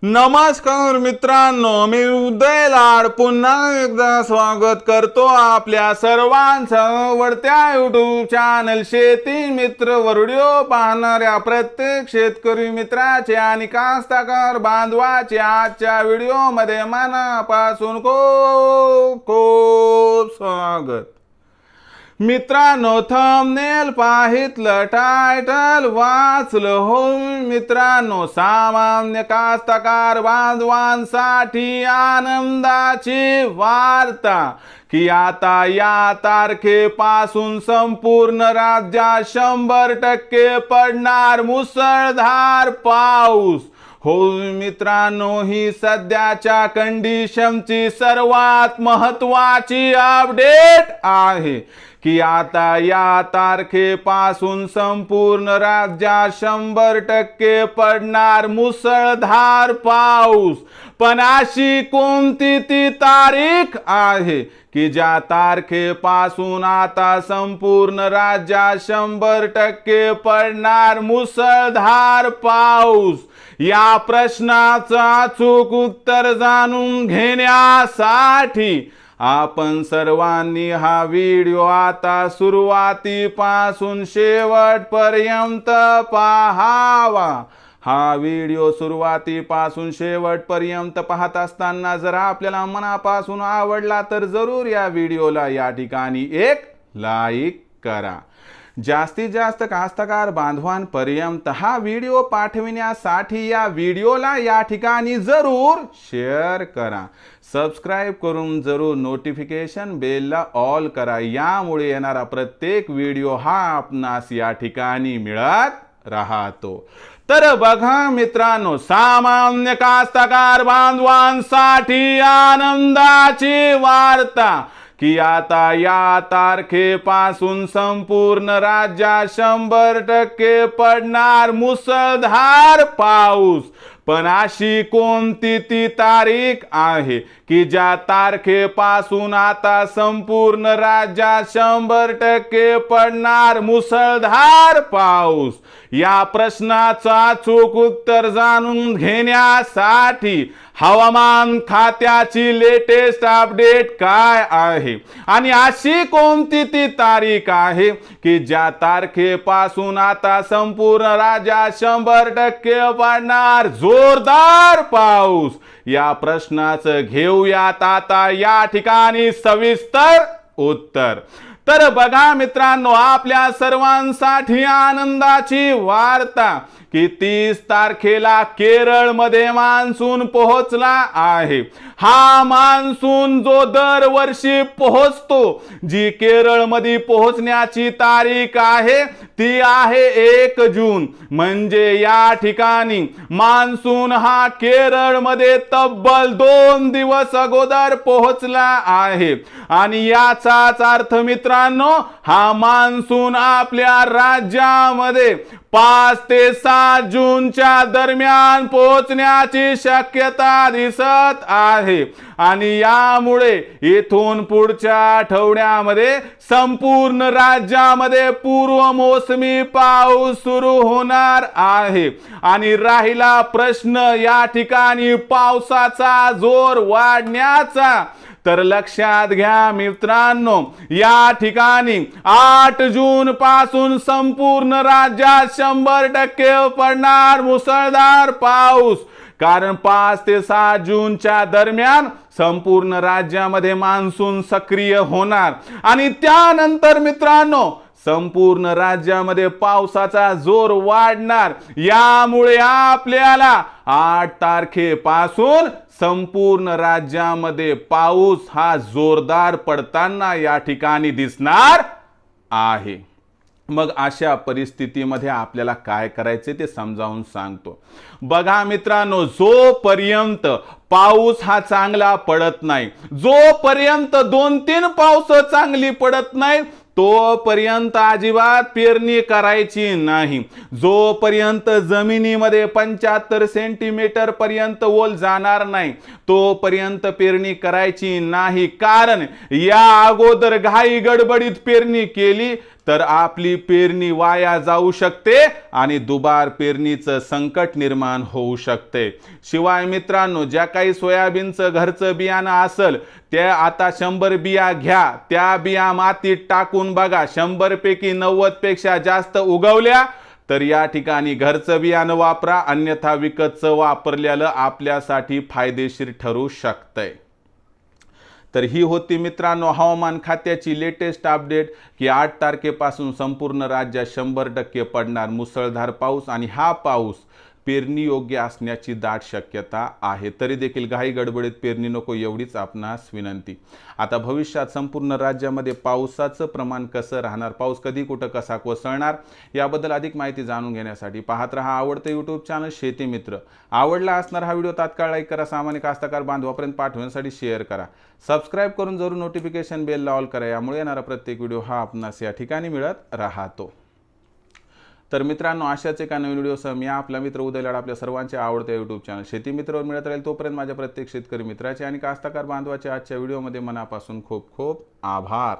नमस्कार मित्रांनो, मी उदय लाड पुन्हा एकदा स्वागत करतो आपल्या सर्वांचं आवडत्या YouTube चॅनल शेती मित्र वर व्हिडिओ पाहणाऱ्या प्रत्येक शेतकरी मित्राचे आणि कास्तकार बांधवाचे आजच्या व्हिडिओमध्ये मनापासून खूप खूप स्वागत। मित्रांनो, थंबनेल पाहितलं, टायटल वाचलं हो मित्रांनो, सामान्य कास्तकार बांधवांसाठी आनंदाची वार्ता की आता या तारखेपासून संपूर्ण राज्यात 100% पडणार मुसळधार पाऊस। हो मित्रांनो, ही सध्याच्या कंडिशनची सर्वात महत्त्वाची अपडेट आहे की आता या तारखेपासून संपूर्ण राज्यात 100% पडणार मुसळधार पाऊस। पण अशी कोणती ती तारीख आहे की ज्या तारखेपासून आता संपूर्ण राज्यात 100% पडणार मुसळधार पाऊस? या प्रश्नाचं अचूक उत्तर जाणून घेण्यासाठी आपण सर्वांनी हा व्हिडिओ आता सुरुवातीपासून शेवटपर्यंत पाहावा। हा व्हिडिओ सुरुवातीपासून शेवटपर्यंत पाहत असताना जर आपल्याला मनापासून आवडला तर जरूर या व्हिडिओला या ठिकाणी एक लाईक करा। जास्तीत जास्त कास्तकार बांधवांपर्यंत हा व्हिडिओ पाठविण्यासाठी या व्हिडिओला या ठिकाणी जरूर शेअर करा। सबस्क्राइब करून जरूर नोटिफिकेशन बेलला ऑल करा, यामुळे येणारा प्रत्येक व्हिडिओ हा आपणास या ठिकाणी मिळत राहतो। तर बघा मित्रांनो, सामान्य कास्तकार बांधवांसाठी आनंदाची वार्ता की आता या तारखेपासून संपूर्ण राज्यात 100% पडणार मुसळधार पाऊस। पण अशी कोणती ती तारीख आहे की ज्या तारखेपासून आता संपूर्ण राज्यात 100% पडणार मुसळधार पाऊस? या प्रश्नाचं अचूक उत्तर जाणून घेण्यासाठी हवामान खात्याची लेटेस्ट अपडेट काय आहे आणि अशी कोणती ती तारीख आहे की ज्या तारखेपासून आता संपूर्ण राज्यात 100% पडणार जोरदार पाऊस? या प्रश्नाचं घेऊयात आता या ठिकाणी सविस्तर उत्तर। तर बघा मित्रांनो, आपल्या सर्वांसाठी आनंदाची वार्ता की 30 तारखेला केरळमध्ये मान्सून पोहोचला आहे। हा मान्सून जो दरवर्षी पोहोचतो, जी केरळमध्ये पोहोचण्याची तारीख आहे ती आहे 1 जून। म्हणजे या ठिकाणी मान्सून हा केरळमध्ये तब्बल 2 दिवस अगोदर पोहोचला आहे। आणि याचाच अर्थ मित्रांनो, हा मान्सून आपल्या राज्यामध्ये 5 ते 7 जूनच्या दरम्यान पोहोचण्याची शक्यता दिसत आहे। आणि यामुळे इथून पुढच्या आठवड्यामध्ये संपूर्ण राज्यामध्ये पूर्व मोसमी पाऊस सुरू होणार आहे। आणि राहिला प्रश्न या ठिकाणी पावसाचा जोर वाढण्याचा, तर लक्षात घ्या मित्रांनो, या ठिकाणी 8 जून पासून संपूर्ण राज्यात 100% पडणार मुसळधार पाऊस। कारण 5 ते 7 जूनच्या दरम्यान संपूर्ण राज्यामध्ये मान्सून सक्रिय होणार आणि त्यानंतर मित्रांनो संपूर्ण राज्यामध्ये पावसाचा जोर वाढणार। यामुळे आपल्याला 8 तारखेपासून संपूर्ण राज्यामध्ये पाऊस हा जोरदार पडताना या ठिकाणी दिसणार आहे। मग अशा परिस्थितीमध्ये आपल्याला काय करायचे ते समजावून सांगतो। बघा मित्रांनो, जोपर्यंत पाऊस हा चांगला पडत नाही, जोपर्यंत 2-3 पाऊस चांगली पडत नाही, तोपर्यंत अजिबात पेरणी करायची नाही। जोपर्यंत जमिनीमध्ये 75 सेंटीमीटर पर्यंत ओल जाणार नाही, तोपर्यंत पेरणी करायची नाही। कारण या अगोदर घाई गडबडीत पेरणी केली तर आपली पेरणी वाया जाऊ शकते आणि दुबार पेरणीचं संकट निर्माण होऊ शकते। शिवाय मित्रांनो, ज्या काही सोयाबीनचं घरचं बियाणं असेल ते आता 100 बिया घ्या, त्या बिया मातीत टाकून बघा, 100 पैकी 90 पेक्षा जास्त उगवल्या तर या ठिकाणी घरचं बियाणं वापरा, अन्यथा विकतचं वापरलेलं आपल्यासाठी फायदेशीर ठरू शकतंय। तर ही होती मित्रांनो हवामान खात्याची लेटेस्ट अपडेट की 8 तारखेपासून संपूर्ण राज्यात 100% पडणार मुसळधार पाऊस आणि हा पाऊस पेरणी योग्य असण्याची दाट शक्यता आहे। तरी देखील घाई गडबडीत पेरणी नको एवढीच आपणास विनंती। आता भविष्यात संपूर्ण राज्यामध्ये पावसाचं प्रमाण कसं राहणार, पाऊस कधी कुठं कसा कोसळणार याबद्दल अधिक माहिती जाणून घेण्यासाठी पाहत रहा आवडतं यूट्यूब चॅनल शेती मित्र। आवडला असणार हा व्हिडिओ तात्काळ लाईक करा, सामान्य कास्तकार बांधवापर्यंत पाठवण्यासाठी शेअर करा, सबस्क्राईब करून जरूर नोटिफिकेशन बेलला ऑल करा, यामुळे येणारा प्रत्येक व्हिडिओ हा आपणास या ठिकाणी मिळत राहतो। तर मित्रांनो, अशाच एका नवीन व्हिडिओसह मी आपला मित्र उदय लाड आपल्या सर्वांचे आवडते यूट्यूब चॅनल शेती मित्रवर मिळत राहील। तोपर्यंत माझ्या प्रत्येक शेतकरी मित्राचे आणि कास्तकार बांधवाचे आजच्या व्हिडिओमध्ये मनापासून खूप खूप आभार।